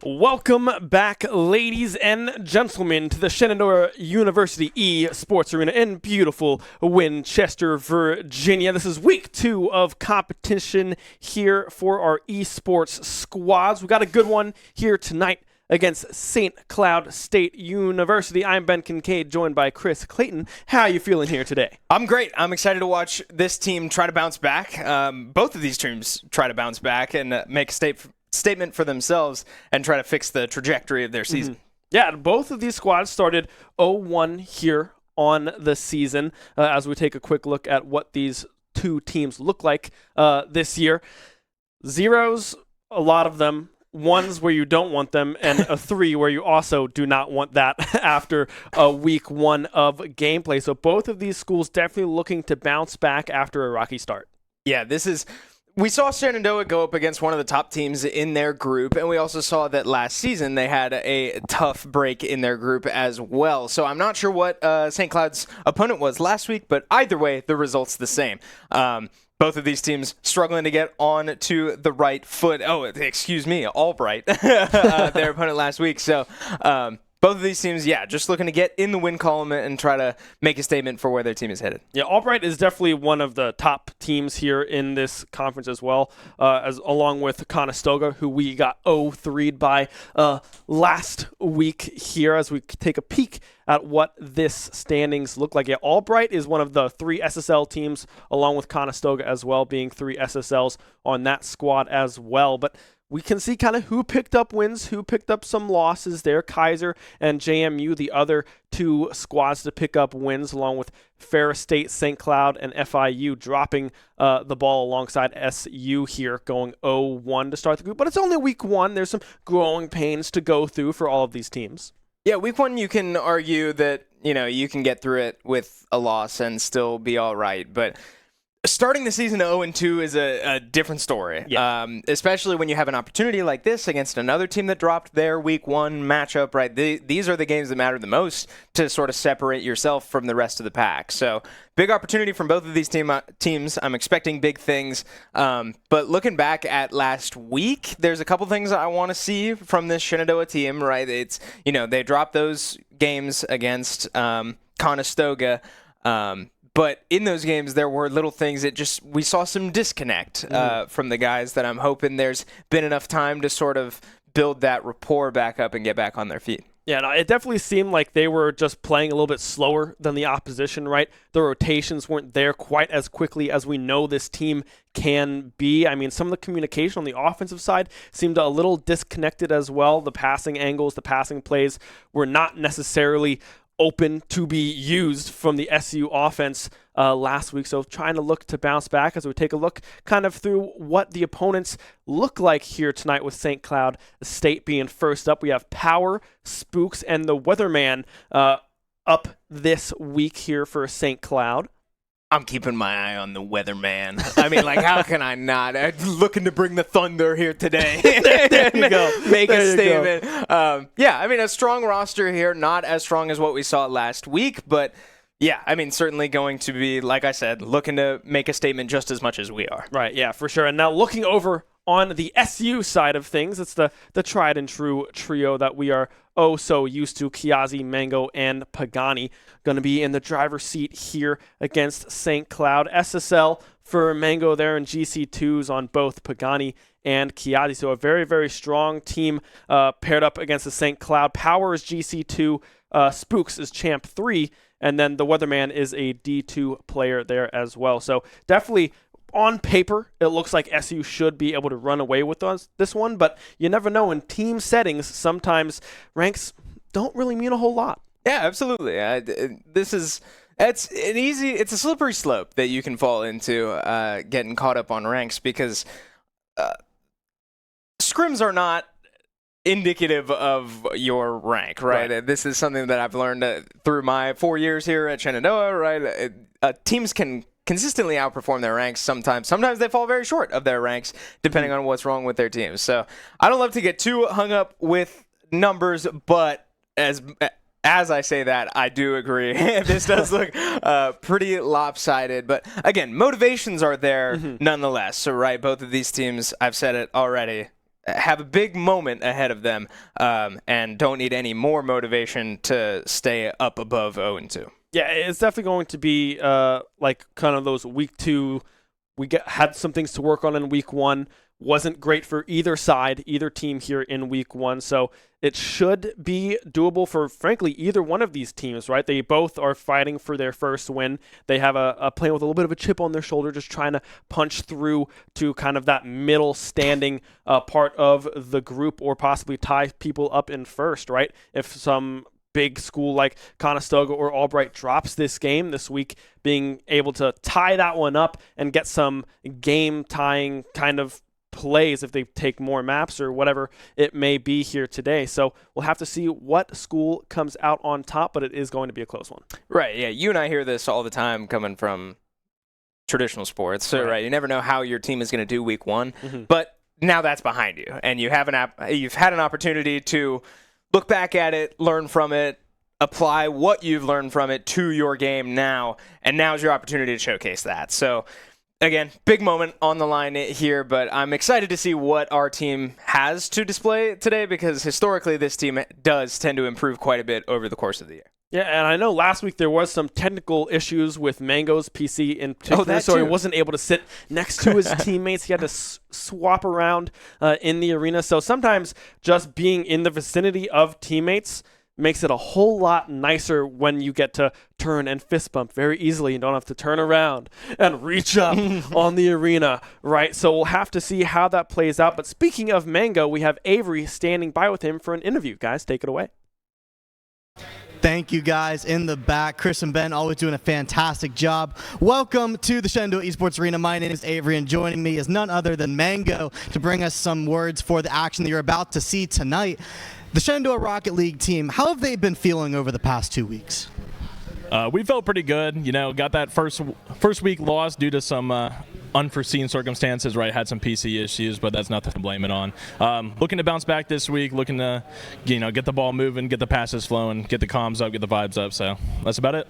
Welcome back, ladies and gentlemen, to the Shenandoah University Esports Arena in beautiful Winchester, Virginia. This is week 2 of competition here for our esports squads. We got a good one here tonight against St. Cloud State University. I'm Ben Kincaid, joined by Chris Clayton. How are you feeling here today? I'm great. I'm excited to watch this team try to bounce back. Both of these teams try to bounce back and make a statement for themselves and try to fix the trajectory of their season. Yeah, both of these squads started 0-1 here on the season as we take a quick look at what these two teams look like this year. Zeros, a lot of them. Ones where you don't want them, and a 3 where you also do not want that after week 1 of gameplay. So both of these schools definitely looking to bounce back after a rocky start. Yeah, we saw Shenandoah go up against one of the top teams in their group, and we also saw that last season they had a tough break in their group as well. So I'm not sure what St. Cloud's opponent was last week, but either way, the result's the same. Both of these teams struggling to get on to the right foot. Oh, excuse me, Albright, their opponent last week. So both of these teams, just looking to get in the win column and try to make a statement for where their team is headed. Yeah, Albright is definitely one of the top teams here in this conference as well, along with Conestoga, who we got 0-3'd by last week here as we take a peek at what this standings look like. Yeah, Albright is one of the 3 SSL teams, along with Conestoga as well, being 3 SSLs on that squad as well. But we can see kind of who picked up wins, who picked up some losses there. Kaiser and JMU, the other 2 squads to pick up wins, along with Ferris State, St. Cloud, and FIU dropping the ball alongside SU here, going 0-1 to start the group. But it's only week 1. There's some growing pains to go through for all of these teams. Yeah, week 1 you can argue that, you can get through it with a loss and still be all right. But starting the season 0-2 is a different story, especially when you have an opportunity like this against another team that dropped their week 1 matchup, right? These are the games that matter the most to sort of separate yourself from the rest of the pack. So big opportunity from both of these teams. I'm expecting big things. But looking back at last week, there's a couple things I want to see from this Shenandoah team, right? It's, they dropped those games against Conestoga, but in those games, there were little things that we saw some disconnect from the guys that I'm hoping there's been enough time to sort of build that rapport back up and get back on their feet. Yeah, no, it definitely seemed like they were just playing a little bit slower than the opposition, right? The rotations weren't there quite as quickly as we know this team can be. I mean, some of the communication on the offensive side seemed a little disconnected as well. The passing angles, the passing plays were not necessarily open to be used from the SU offense last week. So trying to look to bounce back as we take a look kind of through what the opponents look like here tonight, with St. Cloud State being first up. We have Power, Spooks, and the Weatherman up this week here for St. Cloud. I'm keeping my eye on the Weatherman. I mean, how can I not? I'm looking to bring the thunder here today. There you go. Make a statement. A strong roster here. Not as strong as what we saw last week, but certainly going to be, like I said, looking to make a statement just as much as we are. Right, yeah, for sure. And now looking over on the SU side of things, it's the tried and true trio that we are so used to. Kiazi, Mango, and Pagani going to be in the driver's seat here against St. Cloud. SSL for Mango there, and GC2s on both Pagani and Kiazi. So a very, very strong team paired up against the St. Cloud. Power is GC2, Spooks is Champ 3, and then the Weatherman is a D2 player there as well. So definitely, on paper, it looks like SU should be able to run away with this one, but you never know. In team settings, sometimes ranks don't really mean a whole lot. Yeah, absolutely. It's a slippery slope that you can fall into getting caught up on ranks, because scrims are not indicative of your rank, right? This is something that I've learned through my 4 years here at Shenandoah, right? Teams can consistently outperform their ranks sometimes. Sometimes they fall very short of their ranks, depending on what's wrong with their teams. So I don't love to get too hung up with numbers, but as I say that, I do agree. This does look pretty lopsided. But again, motivations are there nonetheless. So, right, both of these teams, I've said it already, have a big moment ahead of them and don't need any more motivation to stay up above 0-2. Yeah, it's definitely going to be like kind of those week 2. We had some things to work on in week 1. Wasn't great for either side, either team here in week 1. So it should be doable for, frankly, either one of these teams, right? They both are fighting for their first win. They have a plan with a little bit of a chip on their shoulder, just trying to punch through to kind of that middle standing part of the group, or possibly tie people up in first, right? If some big school like Conestoga or Albright drops this game this week, being able to tie that one up and get some game tying kind of plays if they take more maps or whatever it may be here today. So we'll have to see what school comes out on top, but it is going to be a close one. Right, yeah. You and I hear this all the time coming from traditional sports. So, right, you never know how your team is going to do week 1, but now that's behind you, and you've had an opportunity to look back at it, learn from it, apply what you've learned from it to your game now, and now's your opportunity to showcase that. So, again, big moment on the line here, but I'm excited to see what our team has to display today, because historically this team does tend to improve quite a bit over the course of the year. Yeah, and I know last week there was some technical issues with Mango's PC in particular, so he wasn't able to sit next to his teammates. He had to swap around in the arena. So sometimes just being in the vicinity of teammates makes it a whole lot nicer when you get to turn and fist bump very easily. You don't have to turn around and reach up on the arena, right? So we'll have to see how that plays out. But speaking of Mango, we have Avery standing by with him for an interview. Guys, take it away. Thank you guys in the back. Chris and Ben always doing a fantastic job. Welcome to the Shenandoah Esports Arena. My name is Avery, and joining me is none other than Mango to bring us some words for the action that you're about to see tonight. The Shenandoah Rocket League team, how have they been feeling over the past 2 weeks? We felt pretty good. You know, got that first week loss due to some unforeseen circumstances, right? Had some PC issues, but that's nothing to blame it on. Looking to bounce back this week, looking to, get the ball moving, get the passes flowing, get the comms up, get the vibes up. So that's about it.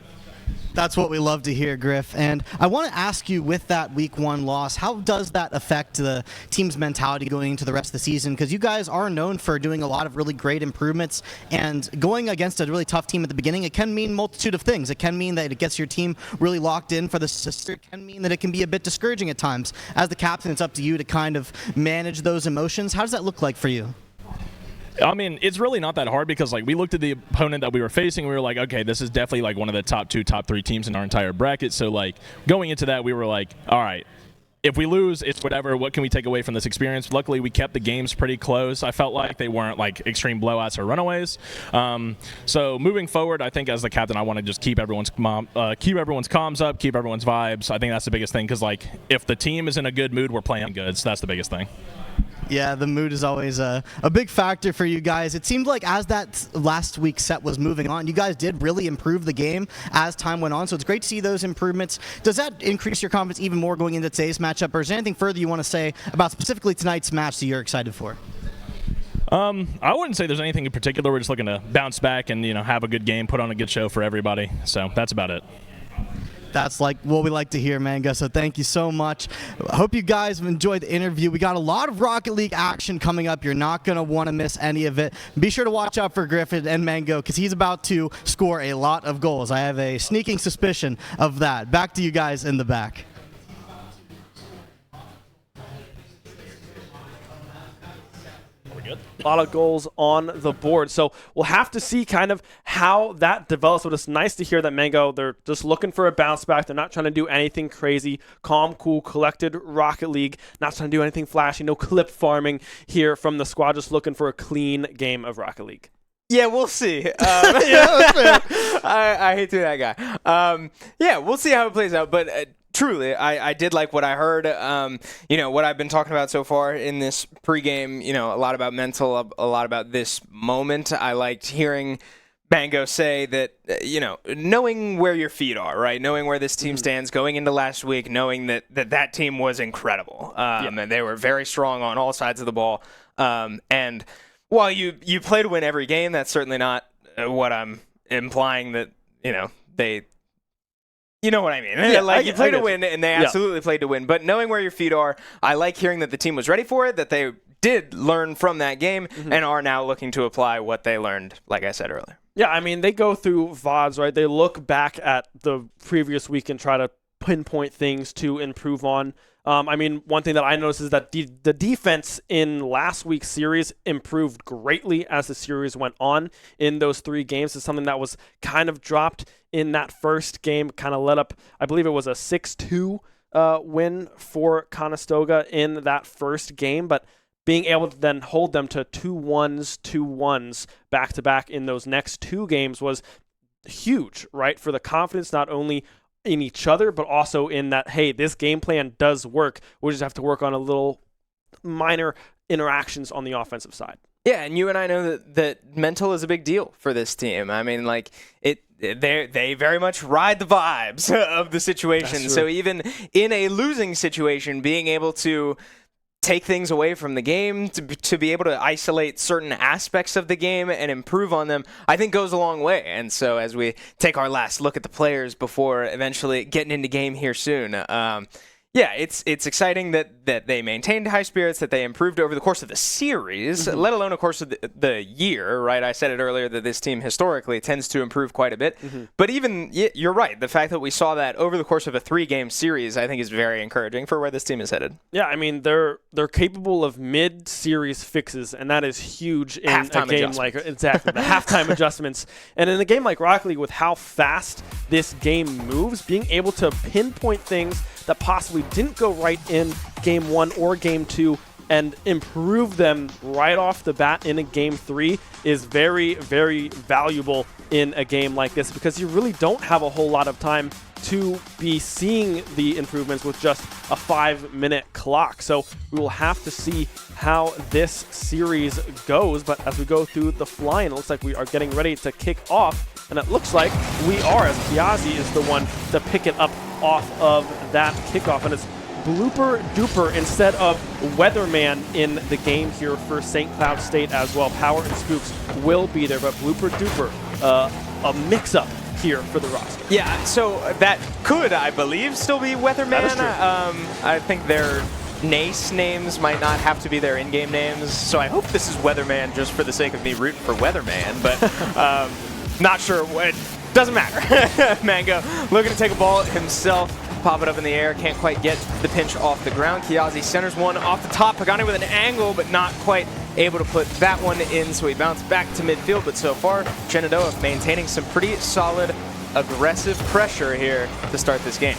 That's what we love to hear, Griff. And I want to ask you, with that week 1 loss, how does that affect the team's mentality going into the rest of the season? Because you guys are known for doing a lot of really great improvements, and going against a really tough team at the beginning, it can mean a multitude of things. It can mean that it gets your team really locked in for the sister. It can mean that it can be a bit discouraging at times. As the captain, it's up to you to kind of manage those emotions. How does that look like for you? I mean, it's really not that hard, because we looked at the opponent that we were facing, and we were like, okay, this is definitely one of the top 2, top 3 teams in our entire bracket. So going into that, we were like, all right, if we lose, it's whatever. What can we take away from this experience? Luckily, we kept the games pretty close. I felt like they weren't extreme blowouts or runaways. So moving forward, I think as the captain, I want to just keep everyone's comms up, keep everyone's vibes. I think that's the biggest thing, because if the team is in a good mood, we're playing good. So that's the biggest thing. Yeah, the mood is always a big factor for you guys. It seemed like as that last week's set was moving on, you guys did really improve the game as time went on, so it's great to see those improvements. Does that increase your confidence even more going into today's matchup, or is there anything further you want to say about specifically tonight's match that you're excited for? I wouldn't say there's anything in particular. We're just looking to bounce back and have a good game, put on a good show for everybody. So that's about it. That's what we like to hear, Mango, so thank you so much. I hope you guys have enjoyed the interview. We got a lot of Rocket League action coming up. You're not going to want to miss any of it. Be sure to watch out for Griffin and Mango, because he's about to score a lot of goals. I have a sneaking suspicion of that. Back to you guys in the back. A lot of goals on the board. So we'll have to see kind of how that develops. But it's nice to hear that Mango, they're just looking for a bounce back. They're not trying to do anything crazy. Calm, cool, collected Rocket League. Not trying to do anything flashy. No clip farming here from the squad. Just looking for a clean game of Rocket League. Yeah, we'll see. I hate to be that guy. Yeah, we'll see how it plays out. But truly, I did like what I heard. What I've been talking about so far in this pregame, a lot about mental, a lot about this moment. I liked hearing Mango say that, knowing where your feet are, right? Knowing where this team stands going into last week, knowing that team was incredible. And they were very strong on all sides of the ball. And while you play to win every game, that's certainly not what I'm implying that, they... You know what I mean? Yeah, you play to win, and they absolutely played to win. But knowing where your feet are, I like hearing that the team was ready for it, that they did learn from that game and are now looking to apply what they learned, like I said earlier. Yeah, I mean, they go through VODs, right? They look back at the previous week and try to pinpoint things to improve on. I mean, one thing that I noticed is that the defense in last week's series improved greatly as the series went on in those 3 games. It's something that was kind of dropped in that first game, kind of led up, I believe it was a 6-2 win for Conestoga in that first game, but being able to then hold them to 2-1s back-to-back in those next 2 games was huge, right? For the confidence not only in each other, but also in that, hey, this game plan does work. We just have to work on a little minor interactions on the offensive side. Yeah, and you and I know that mental is a big deal for this team. I mean, like, they very much ride the vibes of the situation. So even in a losing situation, being able to take things away from the game, to be able to isolate certain aspects of the game and improve on them, I think goes a long way. And so as we take our last look at the players before eventually getting into game here soon, yeah, it's exciting that they maintained high spirits, that they improved over the course of the series, let alone, of course, of the year, right? I said it earlier that this team historically tends to improve quite a bit. But even, you're right, the fact that we saw that over the course of a 3-game series, I think is very encouraging for where this team is headed. Yeah, I mean, they're capable of mid-series fixes, and that is huge in a game like the halftime adjustments. And in a game like Rocket League, with how fast this game moves, being able to pinpoint things that possibly didn't go right in game 1 or game 2 and improve them right off the bat in a game 3 is very, very valuable in a game like this, because you really don't have a whole lot of time to be seeing the improvements with just a 5-minute clock. So we will have to see how this series goes. But as we go through the fly-in, it looks like we are getting ready to kick off. And it looks like we are, as Kiazi is the one to pick it up off of that kickoff. And it's Blooper Duper instead of Weatherman in the game here for St. Cloud State as well. Power and Spooks will be there, but Blooper Duper, a mix-up here for the roster. Yeah, so that could, I believe, still be Weatherman. That is true. I think their NACE names might not have to be their in-game names, so I hope this is Weatherman just for the sake of me rooting for Weatherman, but not sure. It doesn't matter. Mango looking to take a ball himself, pop it up in the air, can't quite get the pinch off the ground. Kiazi centers one off the top. Pagani with an angle, but not quite able to put that one in, so he bounced back to midfield. But so far, Shenandoah maintaining some pretty solid, aggressive pressure here to start this game.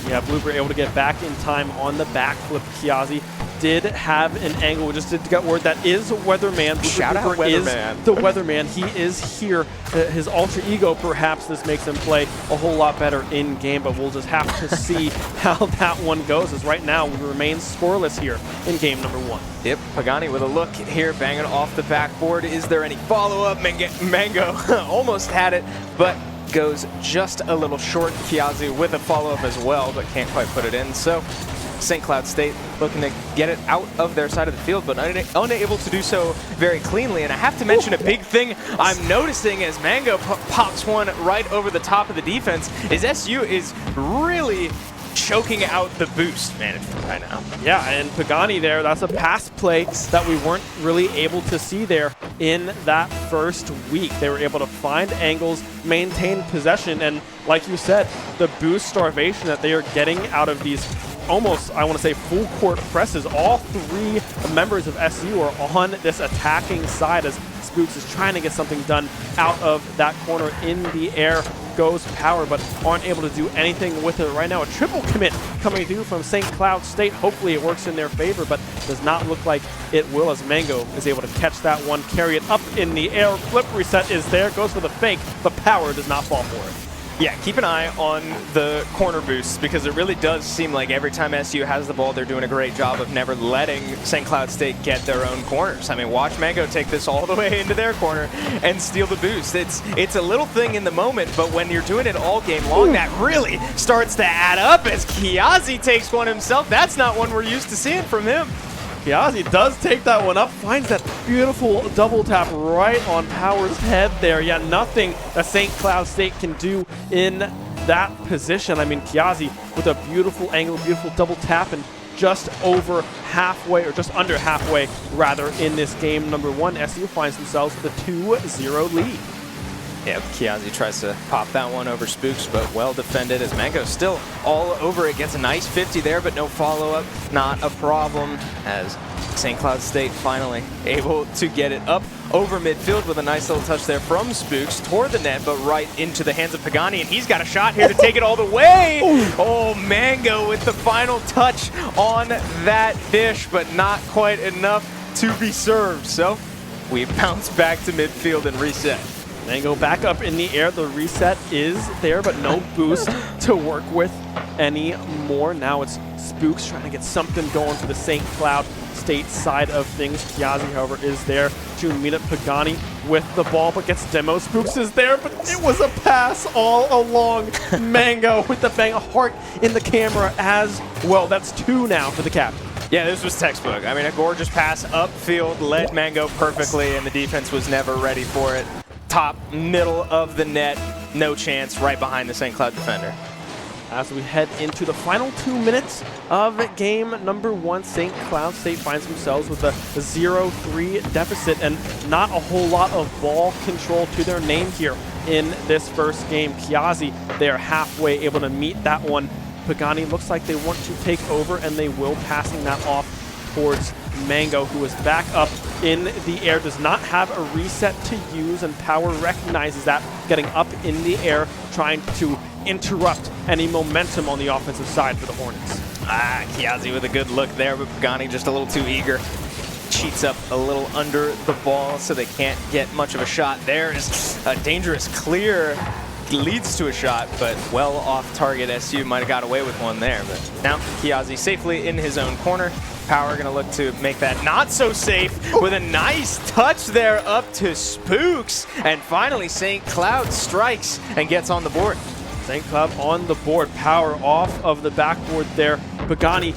Yeah, Blooper able to get back in time on the backflip. Kiazi did have an angle. We just did get word that is Weatherman. Shout out Weatherman. Is the Weatherman. He is here. His alter ego, perhaps this makes him play a whole lot better in game, but we'll just have to see how that one goes, as right now we remain scoreless here in game number 1. Yep, Pagani with a look here, banging off the backboard. Is there any follow-up? Mango almost had it, but goes just a little short. Kiazi with a follow-up as well, but can't quite put it in. So St. Cloud State looking to get it out of their side of the field, but unable to do so very cleanly. And I have to mention a big thing I'm noticing as Mango pops one right over the top of the defense is SU is really choking out the boost management right now. Yeah, and Pagani there, that's a pass play that we weren't really able to see there in that first week. They were able to find angles, maintain possession, and like you said, the boost starvation that they are getting out of these almost, I want to say, full court presses. All 3 members of SU are on this attacking side as Spooks is trying to get something done out of that corner. In the air goes Power, but aren't able to do anything with it right now. A triple commit coming through from St. Cloud State. Hopefully it works in their favor, but does not look like it will, as Mango is able to catch that one, carry it up in the air. Flip reset is there, goes for the fake, but Power does not fall for it. Yeah, keep an eye on the corner boosts, because it really does seem like every time SU has the ball, they're doing a great job of never letting St. Cloud State get their own corners. I mean, watch Mango take this all the way into their corner and steal the boost. It's a little thing in the moment, but when you're doing it all game long, that really starts to add up as Kiazi takes one himself. That's not one we're used to seeing from him. Kiazi does take that one up, finds that beautiful double tap right on Power's head there. Yeah, nothing that St. Cloud State can do in that position. I mean, Kiazi with a beautiful angle, beautiful double tap, and just over halfway, or just under halfway, rather, in this game number 1. SU finds themselves with a 2-0 lead. Yeah, Kiazi tries to pop that one over Spooks, but well defended as Mango still all over it. Gets a nice 50 there, but no follow-up. Not a problem as St. Cloud State finally able to get it up over midfield with a nice little touch there from Spooks toward the net, but right into the hands of Pagani, and he's got a shot here to take it all the way. Oh, Mango with the final touch on that dish, but not quite enough to be served. So we bounce back to midfield and reset. Mango back up in the air. The reset is there, but no boost to work with anymore. Now it's Spooks trying to get something going for the St. Cloud State side of things. Kiazi, however, is there to meet up Pagani with the ball, but gets demo. Spooks is there, but it was a pass all along. Mango with the bang, a heart in the camera as well. That's 2 now for the captain. Yeah, this was textbook. I mean, a gorgeous pass upfield, led Mango perfectly, and the defense was never ready for it. Top, middle of the net, no chance, right behind the St. Cloud defender. As we head into the final 2 minutes of game number 1, St. Cloud State finds themselves with a 0-3 deficit and not a whole lot of ball control to their name here in this first game. Kiazi, they are halfway able to meet that one. Pagani looks like they want to take over, and they will, passing that off towards Mango, who is back up in the air, does not have a reset to use, and Power recognizes that, getting up in the air, trying to interrupt any momentum on the offensive side for the Hornets. Kiazi with a good look there, but Pagani just a little too eager. Cheats up a little under the ball, so they can't get much of a shot. There is a dangerous clear. Leads to a shot, but well off target. SU might have got away with one there, but now Kiazi safely in his own corner. Power gonna look to make that not so safe with a nice touch there up to Spooks, and finally St. Cloud strikes and gets on the board. St. Cloud on the board. Power off of the backboard there. Pagani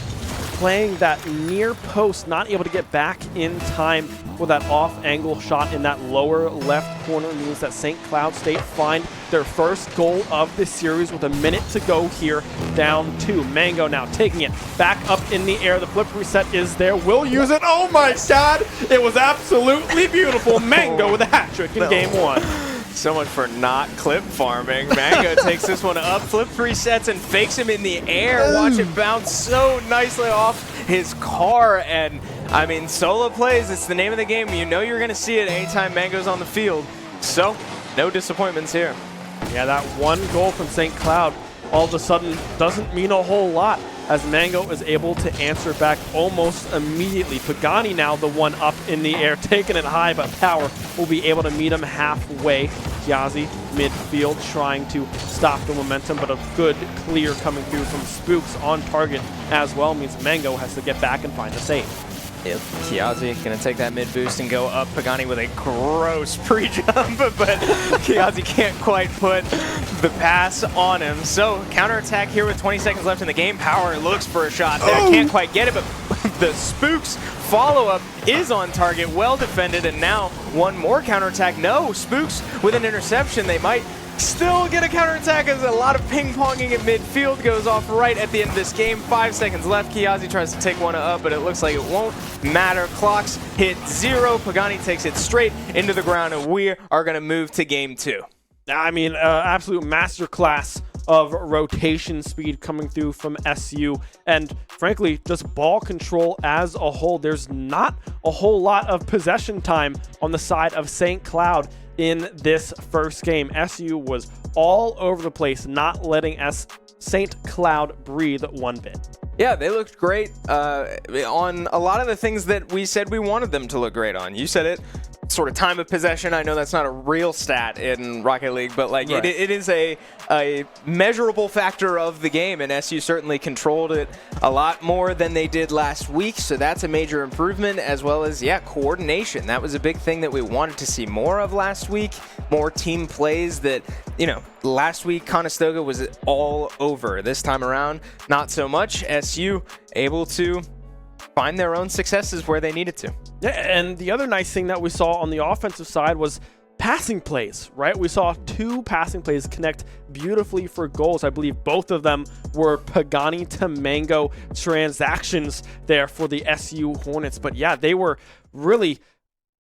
playing that near post, not able to get back in time with that off-angle shot in that lower left corner. Means that St. Cloud State find their first goal of this series with a minute to go here, down 2. Mango now taking it back up in the air. The flip reset is there. Will use it. Oh my God! It was absolutely beautiful. Mango with a hat trick in game 1. So much for not clip farming. Mango takes this one up, flip resets, and fakes him in the air. Watch it bounce so nicely off his car. And, I mean, solo plays, it's the name of the game. You know you're going to see it anytime Mango's on the field. So, no disappointments here. Yeah, that one goal from St. Cloud all of a sudden doesn't mean a whole lot, as Mango is able to answer back almost immediately. Pagani now the one up in the air, taking it high, but Power will be able to meet him halfway. Kiazi midfield trying to stop the momentum, but a good clear coming through from Spooks on target as well means Mango has to get back and find a save. Yep. Kiazi gonna take that mid boost and go up. Pagani with a gross pre-jump, but Kiazi can't quite put the pass on him. So counterattack here with 20 seconds left in the game. Power looks for a shot there, can't quite get it, but the Spooks follow-up is on target, well defended, and now one more counterattack. No, Spooks with an interception. They might still get a counterattack as a lot of ping-ponging at midfield goes off right at the end of this game. 5 seconds left. Kiazi tries to take one up, but it looks like it won't matter. Clocks hit 0. Pagani takes it straight into the ground, and we are going to move to game 2. I mean, absolute masterclass of rotation speed coming through from SU, and frankly, just ball control as a whole. There's not a whole lot of possession time on the side of St. Cloud in this first game. SU was all over the place, not letting St. Cloud breathe one bit. Yeah, they looked great on a lot of the things that we said we wanted them to look great on. You said it, sort of time of possession. I know that's not a real stat in Rocket League, but like right. it is a measurable factor of the game, and SU certainly controlled it a lot more than they did last week, so that's a major improvement, as well as, yeah, coordination. That was a big thing that we wanted to see more of last week, more team plays that, you know, last week Conestoga was all over. This time around, not so much. SU able to find their own successes where they needed to. Yeah, and the other nice thing that we saw on the offensive side was passing plays, right? We saw 2 passing plays connect beautifully for goals. I believe both of them were Pagani to Mango transactions there for the SU Hornets. But yeah, they were really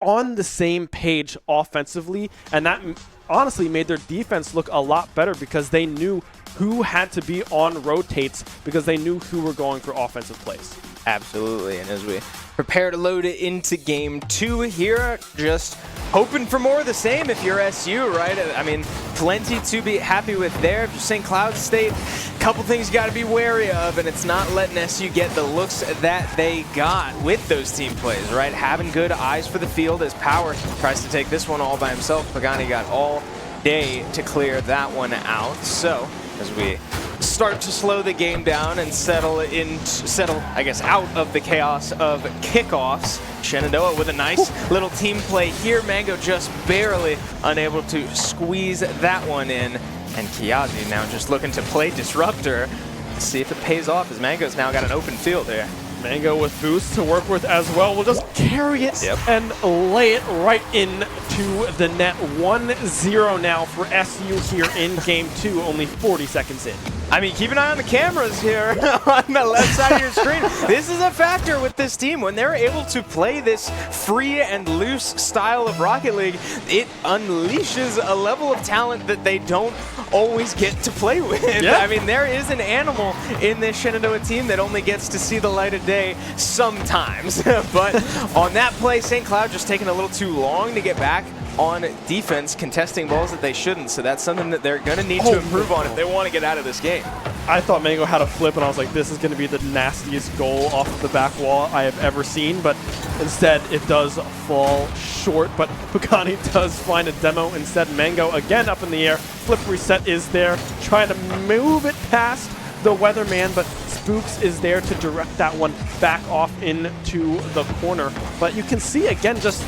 on the same page offensively, and that honestly made their defense look a lot better because they knew who had to be on rotates because they knew who were going for offensive plays. Absolutely, and as we prepare to load it into game 2 here, just hoping for more of the same if you're SU, right? I mean, plenty to be happy with there. If you're St. Cloud State, a couple things you got to be wary of, and it's not letting SU get the looks that they got with those team plays, right? Having good eyes for the field as Power tries to take this one all by himself. Pagani got all day to clear that one out. So as we start to slow the game down and settle, I guess, out of the chaos of kickoffs. Shenandoah with a nice little team play here. Mango just barely unable to squeeze that one in. And Kiazi now just looking to play Disruptor. See if it pays off as Mango's now got an open field there. Mango with boost to work with as well. We'll just carry it and lay it right into the net. 1-0 now for SU here in game 2, only 40 seconds in. I mean, keep an eye on the cameras here on the left side of your screen. This is a factor with this team. When they're able to play this free and loose style of Rocket League, it unleashes a level of talent that they don't always get to play with. I mean, there is an animal in this Shenandoah team that only gets to see the light of day sometimes. But on that play, St. Cloud just taking a little too long to get back on defense, contesting balls that they shouldn't. So that's something that they're going to need to improve on if they want to get out of this game. I thought Mango had a flip, and I was like, this is going to be the nastiest goal off of the back wall I have ever seen. But instead, it does fall short. But Pagani does find a demo instead. Mango again up in the air. Flip reset is there, trying to move it past the Weatherman, but Spooks is there to direct that one back off into the corner. But you can see again just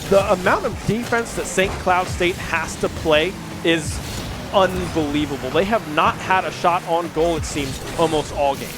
the amount of defense that St. Cloud State has to play is unbelievable. They have not had a shot on goal, it seems, almost all game.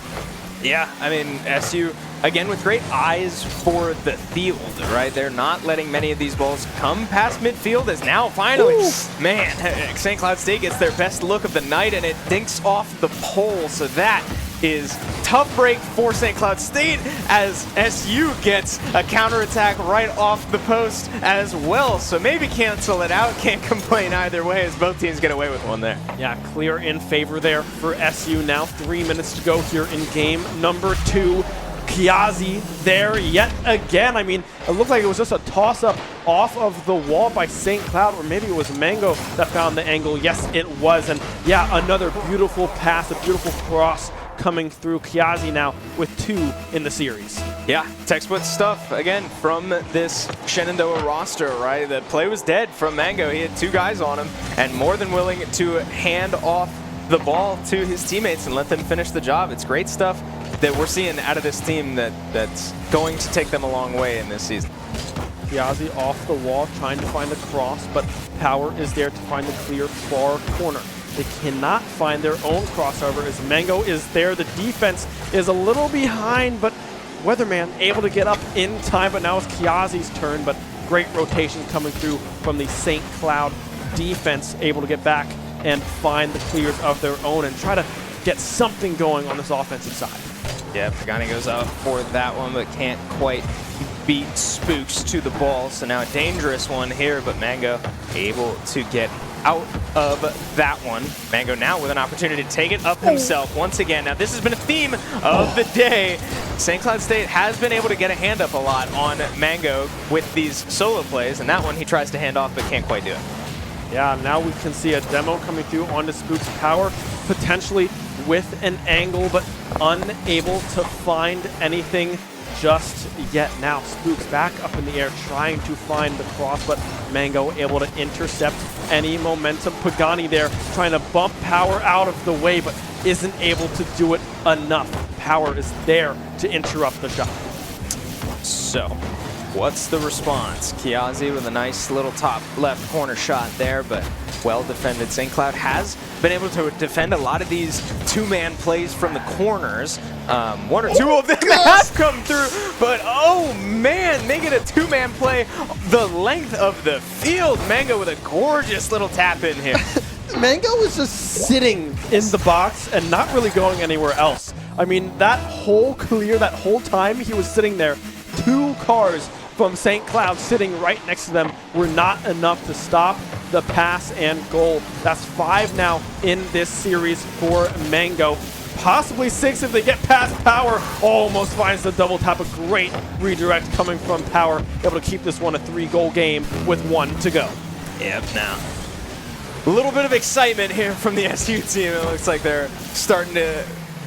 Yeah, I mean, SU, again, with great eyes for the field, right? They're not letting many of these balls come past midfield as now, finally, man, St. Cloud State gets their best look of the night, and it dinks off the pole, so that is tough break for St. Cloud State as SU gets a counterattack right off the post as well. So maybe cancel it out. Can't complain either way as both teams get away with one there. Yeah, clear in favor there for SU now. 3 minutes to go here in game number 2. Kiazi there yet again. I mean, it looked like it was just a toss-up off of the wall by St. Cloud, or maybe it was Mango that found the angle. Yes, it was. And yeah, another beautiful pass, a beautiful cross coming through. Kiazi now with 2 in the series. Yeah, textbook stuff, again, from this Shenandoah roster, right? The play was dead from Mango. He had 2 guys on him and more than willing to hand off the ball to his teammates and let them finish the job. It's great stuff that we're seeing out of this team that's going to take them a long way in this season. Kiazi off the wall, trying to find the cross, but Power is there to find the clear far corner. They cannot find their own crossover as Mango is there. The defense is a little behind, but Weatherman able to get up in time, but now it's Kiazi's turn, but great rotation coming through from the St. Cloud defense, able to get back and find the clears of their own and try to get something going on this offensive side. Yeah, Pagani goes out for that one, but can't quite beat Spooks to the ball. So now a dangerous one here, but Mango able to get out of that one. Mango now with an opportunity to take it up himself once again. Now this has been a theme of the day. St. Cloud State has been able to get a hand up a lot on Mango with these solo plays, and that one he tries to hand off but can't quite do it. Yeah, now we can see a demo coming through onto Spooks' Power, potentially with an angle, but unable to find anything just yet. Now Spooks back up in the air trying to find the cross, but Mango able to intercept any momentum. Pagani there trying to bump Power out of the way, but isn't able to do it enough. Power is there to interrupt the shot. So what's the response? Kiazi with a nice little top left corner shot there, but well defended. St. Cloud has been able to defend a lot of these two-man plays from the corners. One or two of them have come through, but oh man, make it a two-man play. The length of the field. Mango with a gorgeous little tap in here. Mango was just sitting in the box and not really going anywhere else. I mean, that whole clear, that whole time he was sitting there, 2 cars from St. Cloud sitting right next to them were not enough to stop the pass and goal. That's 5 now in this series for Mango. Possibly 6 if they get past Power. Almost finds the double tap. A great redirect coming from Power. Able to keep this one a 3-goal game with 1 to go. Yep, now. A little bit of excitement here from the SU team. It looks like they're starting to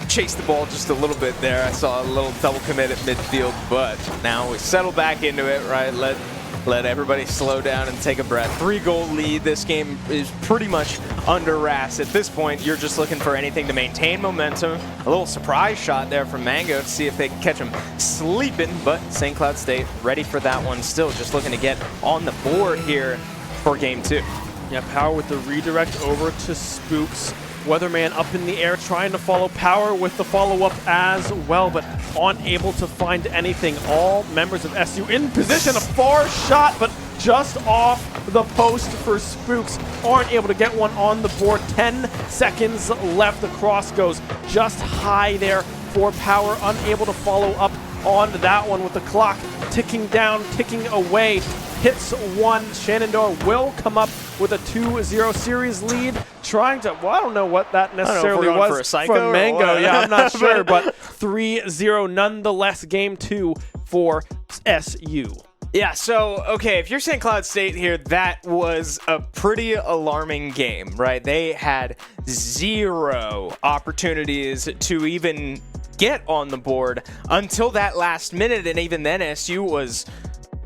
chase the ball just a little bit there. I saw a little double commit at midfield, but now we settle back into it, right? Let everybody slow down and take a breath. 3-goal lead. This game is pretty much under wraps. At this point, you're just looking for anything to maintain momentum. A little surprise shot there from Mango to see if they can catch him sleeping, but St. Cloud State ready for that one still. Just looking to get on the board here for game 2. Yeah, Power with the redirect over to Spooks. Weatherman up in the air trying to follow Power with the follow-up as well, but unable to find anything. All members of SU in position. A far shot, but just off the post for Spooks. Aren't able to get one on the board. 10 seconds left. The cross goes just high there for Power. Unable to follow up on that one with the clock ticking down, ticking away. Hits 1. Shenandoah will come up with a 2-0 series lead. Trying to, well, I don't know what that necessarily was from Mango. Yeah, I'm not sure, but 3-0 nonetheless. Game 2 for SU. Yeah, so, okay, if you're St. Cloud State here, that was a pretty alarming game, right? They had 0 opportunities to even get on the board until that last minute, and even then SU was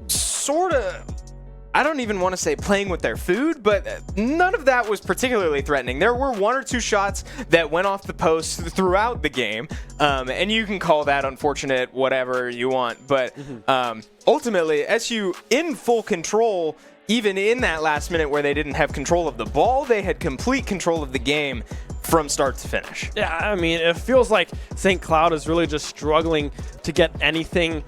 sort of, I don't even want to say playing with their food, but none of that was particularly threatening. There were 1 or 2 shots that went off the post throughout the game, and you can call that unfortunate, whatever you want, but ultimately, SU in full control, even in that last minute where they didn't have control of the ball, they had complete control of the game from start to finish. Yeah, I mean, it feels like St. Cloud is really just struggling to get anything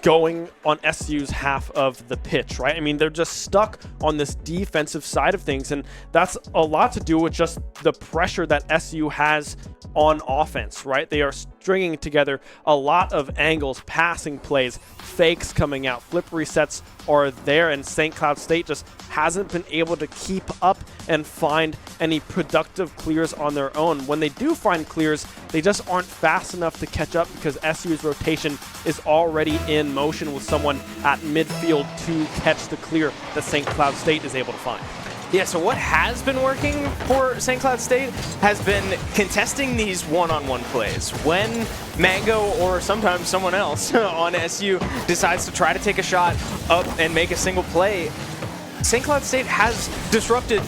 going on SU's half of the pitch, right? I mean, they're just stuck on this defensive side of things, and that's a lot to do with just the pressure that SU has on offense, right? They are stringing together a lot of angles, passing plays, fakes coming out, flip resets are there, and St. Cloud State just hasn't been able to keep up and find any productive clears on their own. When they do find clears, they just aren't fast enough to catch up because SU's rotation is already in motion with someone at midfield to catch the clear that St. Cloud State is able to find. Yeah, so what has been working for St. Cloud State has been contesting these one-on-one plays. When Mango or sometimes someone else on SU decides to try to take a shot up and make a single play, St. Cloud State has disrupted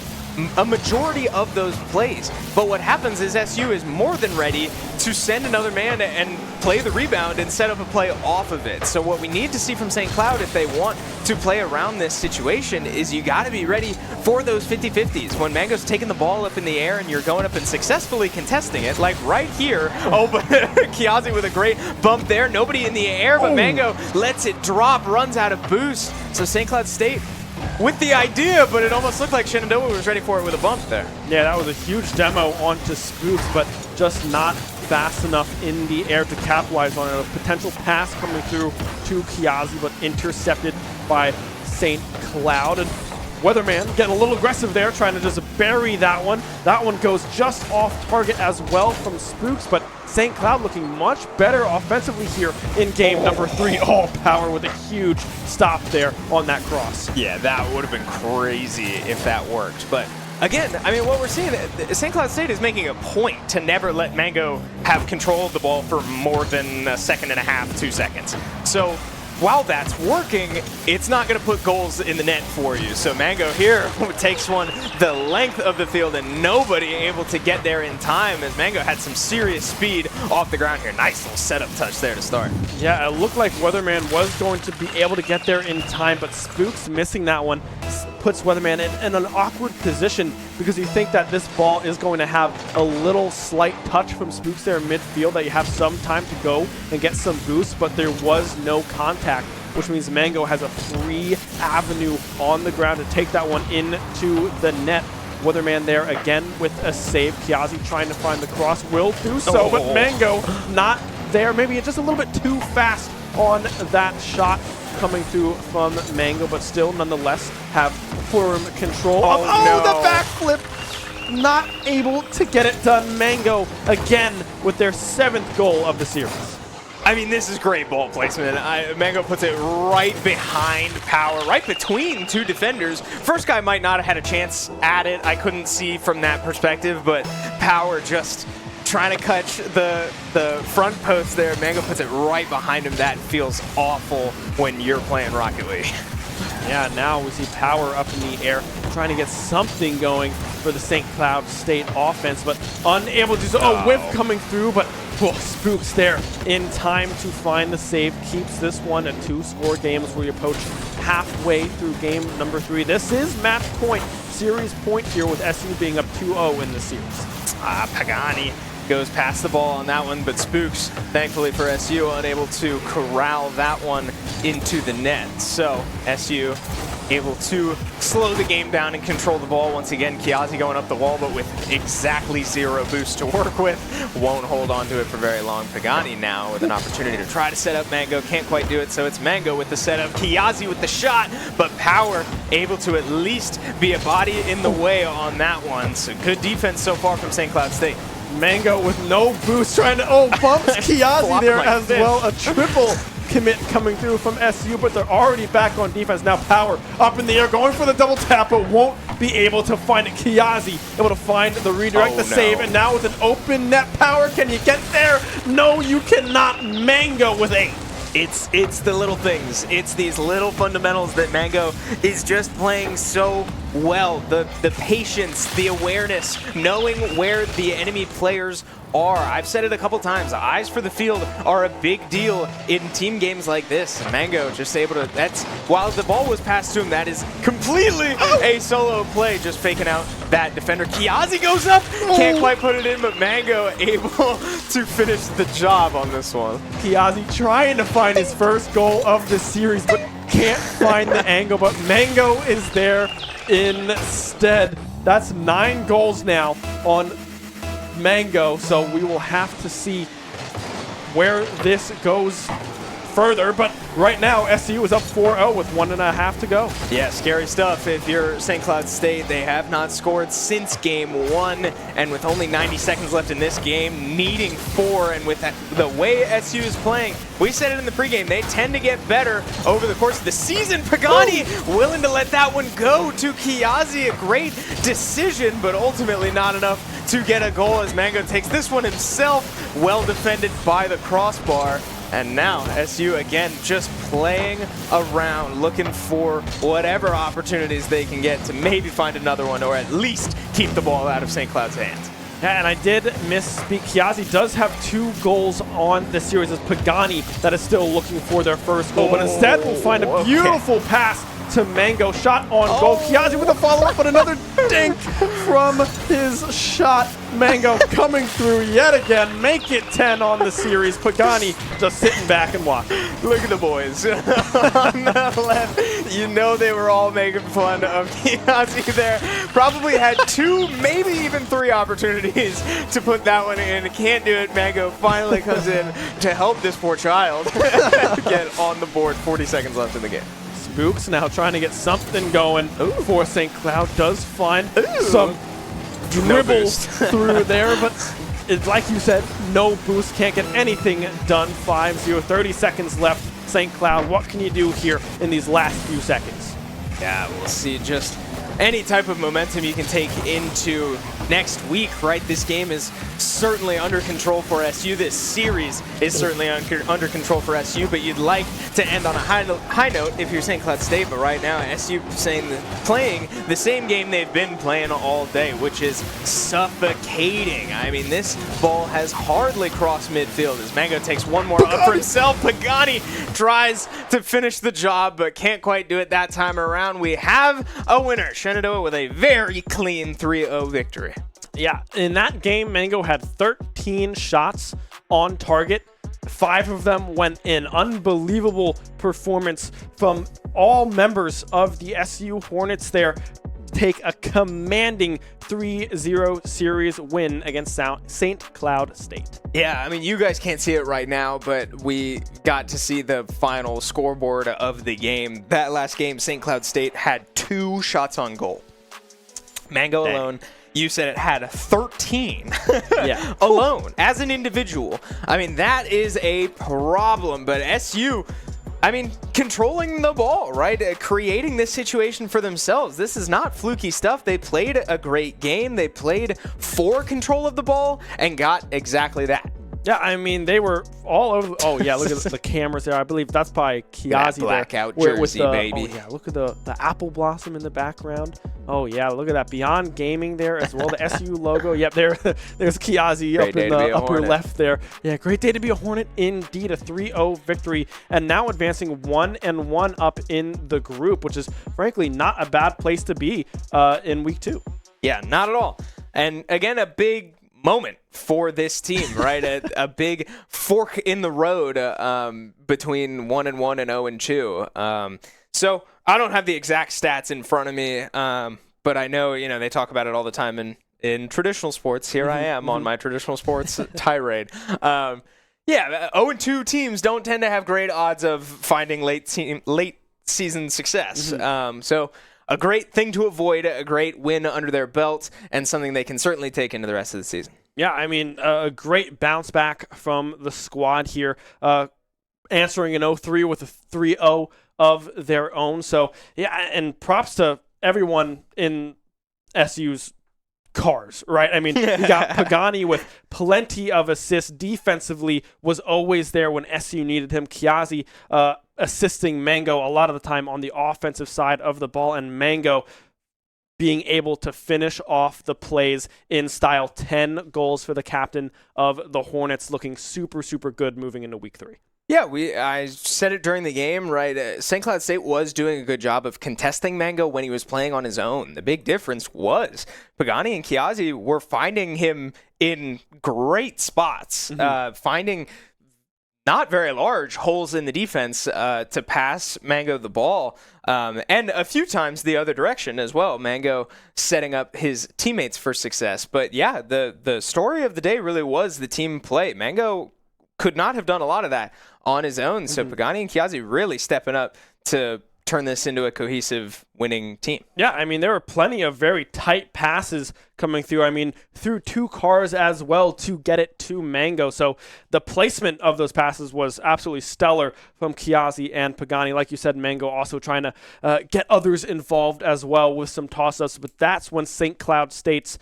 a majority of those plays. But what happens is SU is more than ready to send another man and play the rebound and set up a play off of it. So what we need to see from St. Cloud if they want to play around this situation is you got to be ready for those 50-50s. When Mango's taking the ball up in the air and you're going up and successfully contesting it, like right here. Oh, but Kiazi with a great bump there. Nobody in the air, but Mango lets it drop, runs out of boost. So St. Cloud State with the idea, but it almost looked like Shenandoah was ready for it with a bump there. Yeah, that was a huge demo onto Spooks, but just not fast enough in the air to capitalize on it. A potential pass coming through to Kiazi, but intercepted by St. Cloud. And Weatherman getting a little aggressive there, trying to just bury that one. That one goes just off target as well from Spooks, but St. Cloud looking much better offensively here in game number 3. All Power with a huge stop there on that cross. Yeah, that would have been crazy if that worked. But again, I mean, what we're seeing, St. Cloud State is making a point to never let Mango have control of the ball for more than a second and a half, 2 seconds. So while that's working, it's not going to put goals in the net for you. So Mango here takes one the length of the field and nobody able to get there in time as Mango had some serious speed off the ground here. Nice little setup touch there to start. Yeah, it looked like Weatherman was going to be able to get there in time, but Spooks missing that one. puts Weatherman in an awkward position because you think that this ball is going to have a little slight touch from Spooks there in midfield, that you have some time to go and get some boost, but there was no contact, which means Mango has a free avenue on the ground to take that one into the net. Weatherman there again with a save. Kiazi trying to find the cross, will do so, but Mango not there. Maybe just a little bit too fast on that shot coming through from Mango, but still nonetheless have firm control. No. The backflip! Not able to get it done. Mango again with their 7th goal of the series. I mean, this is great ball placement. Mango puts it right behind Power, right between 2 defenders. First guy might not have had a chance at it. I couldn't see from that perspective, but Power just trying to catch the front post there. Mango puts it right behind him. That feels awful when you're playing Rocket League. Yeah, now we see Power up in the air, trying to get something going for the St. Cloud State offense, but unable to do so. A whiff coming through, but Spooks there in time to find the save. Keeps this one a 2-score game as we approach halfway through game number 3. This is match point, series point here, with SU being up 2-0 in the series. Pagani goes past the ball on that one, but Spooks, thankfully for SU, unable to corral that one into the net. So SU able to slow the game down and control the ball. Once again, Kiazi going up the wall, but with exactly 0 boost to work with. Won't hold on to it for very long. Pagani now with an opportunity to try to set up Mango. Can't quite do it, so it's Mango with the setup. Kiazi with the shot, but Power able to at least be a body in the way on that one. So good defense so far from St. Cloud State. Mango with no boost trying to, bumps Kiazi there as well. A triple commit coming through from SU, but they're already back on defense. Now Power up in the air, going for the double tap, but won't be able to find it. Kiazi able to find the redirect, the save, and now with an open net. Power, can you get there? No, you cannot. Mango with 8. It's the little things. It's these little fundamentals that Mango is just playing so well. The patience, the awareness, knowing where the enemy players are. I've said it a couple times. Eyes for the field are a big deal in team games like this. Mango just able to, while the ball was passed to him, that is completely a solo play, just faking out that defender. Kiazi goes up, can't quite put it in, but Mango able to finish the job on this one. Kiazi trying to find his first goal of the series, but can't find the angle, but Mango is there instead. That's 9 goals now on Mango, so we will have to see where this goes further, but right now SU is up 4-0 with 1.5 to go. Yeah, scary stuff. If you're St. Cloud State, they have not scored since game 1, and with only 90 seconds left in this game, needing 4, and with the way SU is playing, we said it in the pregame, they tend to get better over the course of the season. Pagani willing to let that one go to Kiazi. A great decision, but ultimately not enough to get a goal as Mango takes this one himself. Well defended by the crossbar. And now SU again just playing around, looking for whatever opportunities they can get to maybe find another one, or at least keep the ball out of St. Cloud's hands. Yeah, and I did misspeak. Kiazi does have 2 goals on the series as Pagani that is still looking for their first goal, but instead we'll find a beautiful pass to Mango. Shot on goal. Kiazi with a follow-up, but another dink from his shot. Mango coming through yet again. Make it 10 on the series. Pagani just sitting back and watching. Look at the boys on the left. You know they were all making fun of Kiazi there. Probably had 2, maybe even 3 opportunities to put that one in. Can't do it. Mango finally comes in to help this poor child get on the board. 40 seconds left in the game. Spooks now trying to get something going for St. Cloud. Does find some dribbles through there, but it's like you said, no boost. Can't get anything done. 5-0, 30 seconds left. St. Cloud, what can you do here in these last few seconds? Yeah, we'll see just any type of momentum you can take into next week, right? This game is certainly under control for SU. This series is certainly under control for SU, but you'd like to end on a high note if you're St. Cloud State, but right now SU playing the same game they've been playing all day, which is suffocate levitating. I mean, this ball has hardly crossed midfield as Mango takes one more up for himself. Pagani tries to finish the job, but can't quite do it that time around. We have a winner, Shenandoah, with a very clean 3-0 victory. Yeah, in that game, Mango had 13 shots on target. 5 of them went in. Unbelievable performance from all members of the SU Hornets there. Take a commanding 3-0 series win against St. Cloud State. Yeah, I mean, you guys can't see it right now, but we got to see the final scoreboard of the game. That last game, St. Cloud State had 2 shots on goal. Mango alone, you said it had 13 Yeah. alone as an individual. I mean, that is a problem, but SU, I mean, controlling the ball, right? Creating this situation for themselves. This is not fluky stuff. They played a great game. They played for control of the ball and got exactly that. Yeah, I mean, they were all over. Oh, yeah, look at the cameras there. I believe that's by Kiazi there. Blackout with jersey, the, baby. Oh, yeah, look at the apple blossom in the background. Oh, yeah, look at that. Beyond Gaming there as well. The SU logo. Yep, there's Kiazi up in the upper left there. Yeah, great day to be a Hornet indeed. A 3-0 victory. And now advancing 1-1 up in the group, which is frankly not a bad place to be in week 2. Yeah, not at all. And again, a big moment for this team, right? a big fork in the road between 1-1 and 0-2. So I don't have the exact stats in front of me, but I know, they talk about it all the time in traditional sports. Here I am on my traditional sports tirade. 0-2 teams don't tend to have great odds of finding late season success. So a great thing to avoid, a great win under their belt, and something they can certainly take into the rest of the season. Yeah, I mean, a great bounce back from the squad here, answering an 0-3 with a 3-0 of their own. So, yeah, and props to everyone in SU's cars, right? I mean, you got Pagani with plenty of assists. Defensively was always there when SU needed him. Kiazi assisting Mango a lot of the time on the offensive side of the ball, and Mango being able to finish off the plays in style. 10 goals for the captain of the Hornets, looking super, super good moving into week 3. Yeah, I said it during the game, right? St. Cloud State was doing a good job of contesting Mango when he was playing on his own. The big difference was Pagani and Kiazi were finding him in great spots, finding not very large holes in the defense to pass Mango the ball, and a few times the other direction as well. Mango setting up his teammates for success. But yeah, the story of the day really was the team play. Mango could not have done a lot of that on his own, so Pagani and Kiazi really stepping up to turn this into a cohesive winning team. Yeah, I mean, there were plenty of very tight passes coming through. I mean, through 2 cars as well to get it to Mango. So the placement of those passes was absolutely stellar from Kiazi and Pagani. Like you said, Mango also trying to get others involved as well with some toss-ups. But that's when St. Cloud State's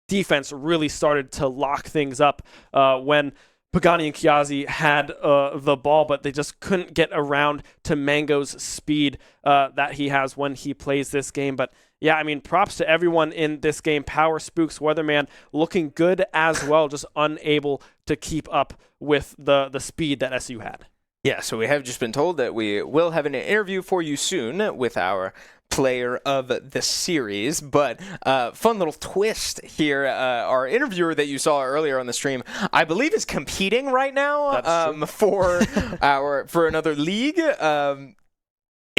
defense really started to lock things up when Pagani and Kiazi had the ball, but they just couldn't get around to Mango's speed that he has when he plays this game. But yeah, I mean, props to everyone in this game. Power Spooks, Weatherman looking good as well, just unable to keep up with the speed that SU had. Yeah, so we have just been told that we will have an interview for you soon with our player of the series, but fun little twist here. Our interviewer that you saw earlier on the stream, I believe, is competing right now for another league.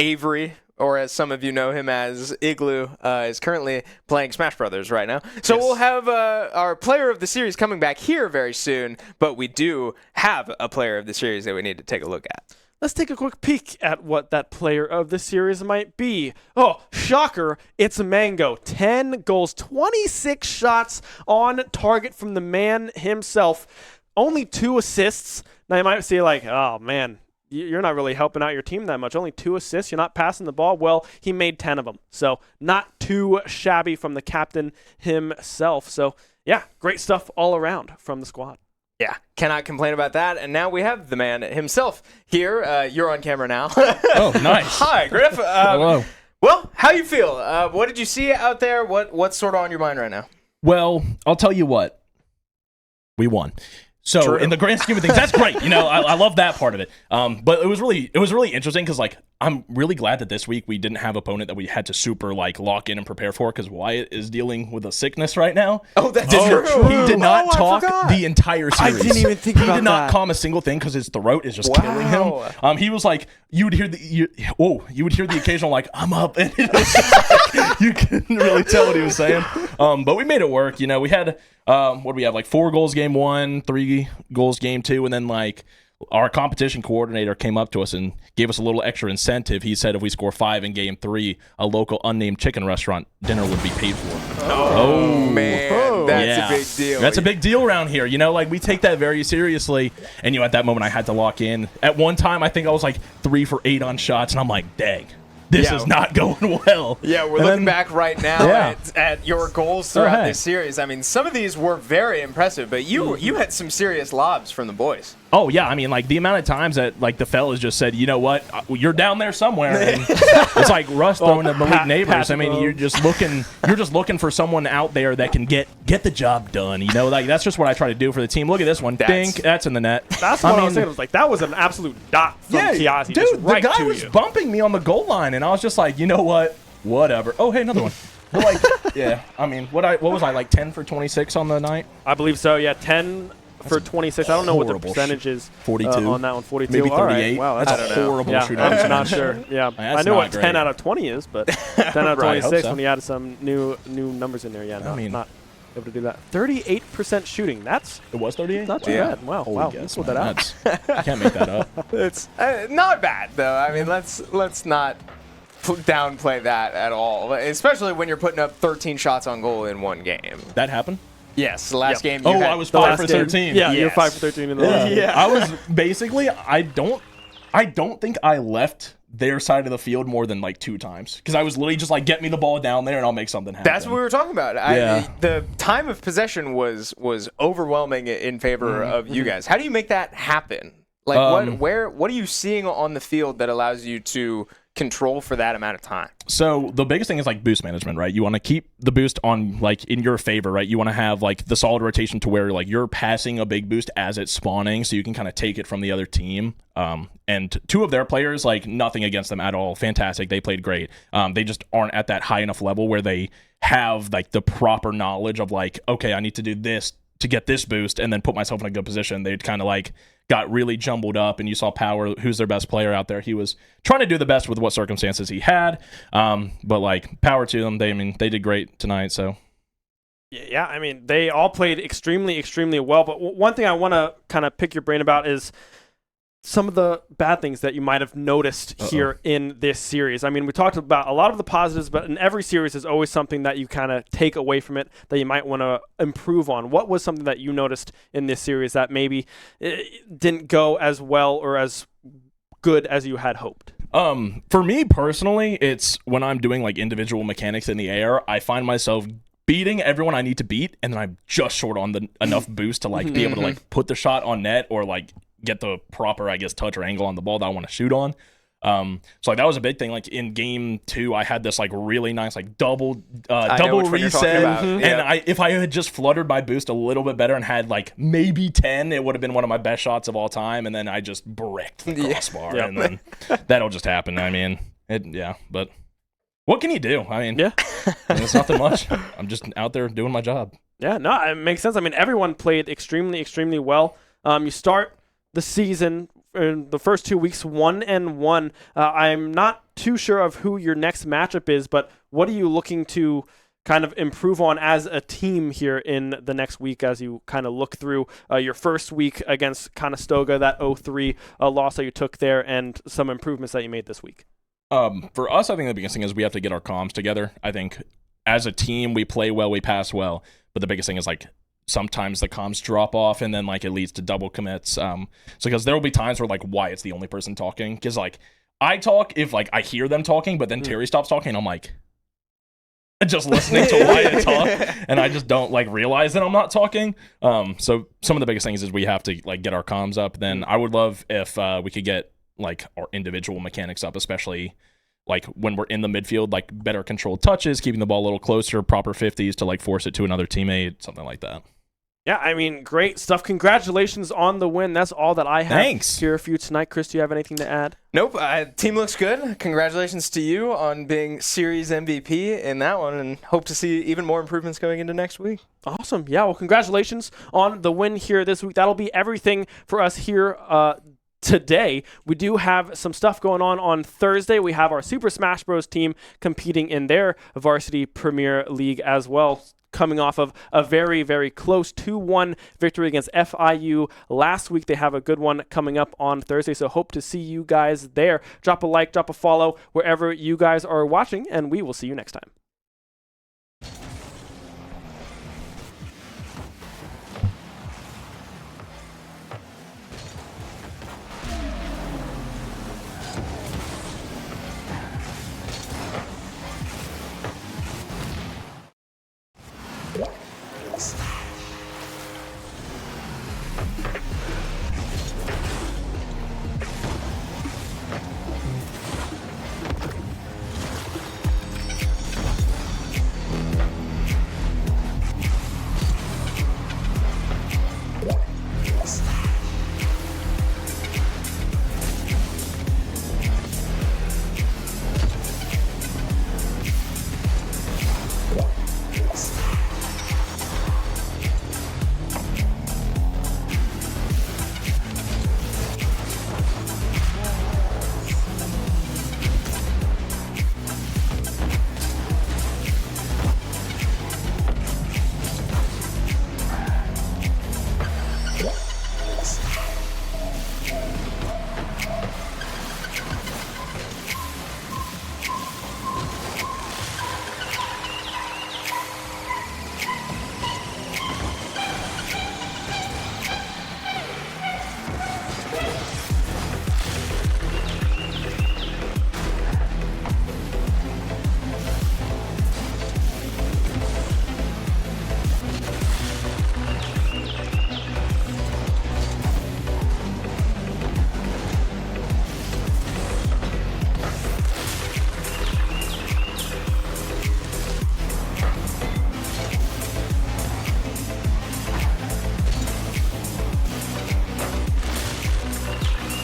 Avery, or as some of you know him as Igloo, is currently playing Smash Brothers right now. So we'll have our player of the series coming back here very soon, but we do have a player of the series that we need to take a look at. Let's take a quick peek at what that player of the series might be. Oh, shocker, it's Mango. 10 goals, 26 shots on target from the man himself. Only 2 assists. Now you might say like, oh man, you're not really helping out your team that much. Only 2 assists, you're not passing the ball. Well, he made 10 of them. So not too shabby from the captain himself. So yeah, great stuff all around from the squad. Yeah, cannot complain about that. And now we have the man himself here. You're on camera now. Oh, nice. Hi, Griff. Hello. Well, how you feel? What did you see out there? What's sort of on your mind right now? Well, I'll tell you what. We won. So True. in the grand scheme of things, that's great. I love that part of it. But it was really interesting because like I'm really glad that this week we didn't have an opponent that we had to super like lock in and prepare for because Wyatt is dealing with a sickness right now. Oh, that's true. He did not talk the entire series. I didn't even think about that. He did not calm a single thing because his throat is just killing him. He was like, you would hear the occasional like, I'm up, and it was just like, you couldn't really tell what he was saying. But we made it work. We had what do we have, like 4 goals game 1, 3 goals game 2, and then like our competition coordinator came up to us and gave us a little extra incentive. He said if we score 5 in game 3, a local unnamed chicken restaurant dinner would be paid for. Oh man, that's a big deal. That's a big deal around here. Like we take that very seriously. And at that moment I had to lock in. At one time I think I was like 3 for 8 on shots, and I'm like, dang. This is not going well. Yeah, we're looking back right now at your goals throughout this series. I mean, some of these were very impressive, but you had some serious lobs from the boys. Oh, yeah. I mean, like, the amount of times that, like, the fellas just said, you know what, you're down there somewhere. And it's like Russ throwing to Malik Neighbors. I mean, you're just looking for someone out there that can get the job done. Like, that's just what I try to do for the team. Look at this one. Dink. That's in the net. That's what I was saying. It was like, that was an absolute dot from Kiasi. Dude, just right the guy to was you. bumping me on the goal line, and I was just like, you know what? Whatever. Oh, hey, another one. But like, yeah. I mean, what was I, like 10 for 26 on the night? I believe so, yeah. 10 for 26. I don't know what the percentage is 42 on that one. 42. Maybe 38. All right. Wow, that's a horrible shootout. I'm not sure. Yeah, I know what 10 out of 20 is, but 10 out of 26 when you added some new numbers in there. Yeah, not able to do that. 38% shooting. It was 38. Not too bad. Wow. Wow. Let's put that out. I can't make that up. It's not bad though. I mean, let's not downplay that at all, especially when you're putting up 13 shots on goal in one game. That happened? Yes, the last game. I was 5 for 13. Yeah, you're 5 for 13 in the last game. I was basically, I don't think I left their side of the field more than like 2 times because I was literally just like, get me the ball down there and I'll make something happen. That's what we were talking about. The time of possession was overwhelming in favor of you guys. How do you make that happen? Like what are you seeing on the field that allows you to control for that amount of time? So the biggest thing is like boost management, right? You want to keep the boost on like in your favor, right? You want to have like the solid rotation to where like you're passing a big boost as it's spawning, so you can kind of take it from the other team. And 2 of their players, like nothing against them at all, fantastic. They played great. They just aren't at that high enough level where they have like the proper knowledge of like, okay, I need to do this to get this boost and then put myself in a good position. They'd kind of like got really jumbled up, and you saw Power, who's their best player out there. He was trying to do the best with what circumstances he had. But like power to them. They did great tonight. So yeah, I mean, they all played extremely, extremely well. But one thing I want to kind of pick your brain about is some of the bad things that you might have noticed here in this series. I mean, we talked about a lot of the positives, but in every series there's always something that you kind of take away from it that you might want to improve on. What was something that you noticed in this series that maybe didn't go as well or as good as you had hoped? For me personally, it's when I'm doing like individual mechanics in the air, I find myself beating everyone I need to beat, and then I'm just short on the enough boost to like be able to like put the shot on net or like get the proper, I guess, touch or angle on the ball that I want to shoot on. So like that was a big thing. Like in game 2, I had this like really nice like double reset, and if I had just fluttered my boost a little bit better and had like maybe 10, it would have been one of my best shots of all time. And then I just bricked the crossbar, and then that'll just happen. I mean, but what can you do? I mean, it's nothing much. I'm just out there doing my job. Yeah, no, it makes sense. I mean, everyone played extremely, extremely well. You start the season in the first 2 weeks 1-1. I'm not too sure of who your next matchup is, but what are you looking to kind of improve on as a team here in the next week as you kind of look through your first week against Conestoga, that 0-3 loss that you took there, and some improvements that you made this week? For us, I think the biggest thing is we have to get our comms together. I think as a team, we play well, we pass well, but the biggest thing is like sometimes the comms drop off, and then like it leads to double commits. So because there will be times where like Wyatt's the only person talking, because like I talk if like I hear them talking, but then Terry stops talking, I'm like just listening to Wyatt talk, and I just don't like realize that I'm not talking. So some of the biggest things is we have to like get our comms up. Then I would love if we could get like our individual mechanics up, especially like when we're in the midfield, like better controlled touches, keeping the ball a little closer, proper 50s to like force it to another teammate, something like that. Yeah, I mean, great stuff. Congratulations on the win. That's all that I have Thanks. here for you tonight. Chris, do you have anything to add? Nope. Team looks good. Congratulations to you on being series MVP in that one, and hope to see even more improvements going into next week. Awesome. Yeah, well, congratulations on the win here this week. That'll be everything for us here today. We do have some stuff going on Thursday. We have our Super Smash Bros. Team competing in their Varsity Premier League as well, coming off of a very, very close 2-1 victory against FIU last week. They have a good one coming up on Thursday, so hope to see you guys there. Drop a like, drop a follow wherever you guys are watching, and we will see you next time.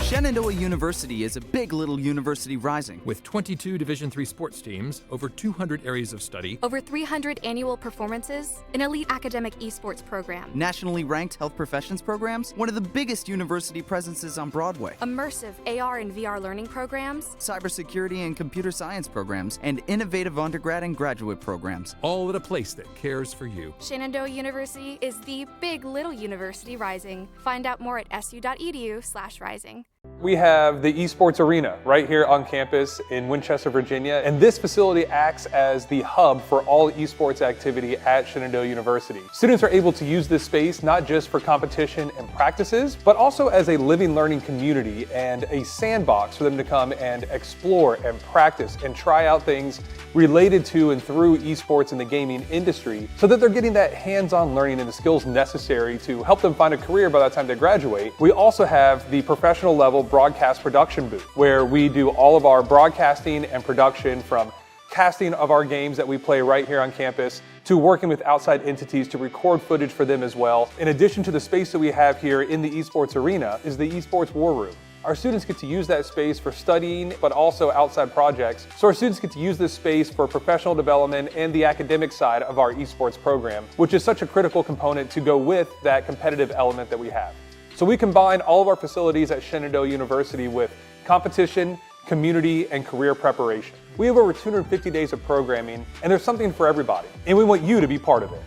Shenandoah University is a big little university rising. With 22 Division III sports teams, over 200 areas of study, over 300 annual performances, an elite academic esports program, Nationally ranked health professions programs, one of the biggest university presences on Broadway, immersive AR and VR learning programs, cybersecurity and computer science programs, and innovative undergrad and graduate programs. all at a place that cares for you. Shenandoah University is the big little university rising. Find out more at su.edu/rising. We have the Esports Arena right here on campus in Winchester, Virginia, and this facility acts as the hub for all esports activity at Shenandoah University. Students are able to use this space not just for competition and practices, but also as a living learning community and a sandbox for them to come and explore and practice and try out things related to and through esports in the gaming industry, so that they're getting that hands-on learning and the skills necessary to help them find a career by the time they graduate. We also have the professional level broadcast production booth, where we do all of our broadcasting and production, from casting of our games that we play right here on campus to working with outside entities to record footage for them as well. In addition to the space that we have here in the Esports Arena is the Esports War Room. Our students get to use that space for studying, but also outside projects. So our students get to use this space for professional development and the academic side of our esports program, which is such a critical component to go with that competitive element that we have. So we combine all of our facilities at Shenandoah University with competition, community, and career preparation. We have over 250 days of programming, and there's something for everybody, and we want you to be part of it.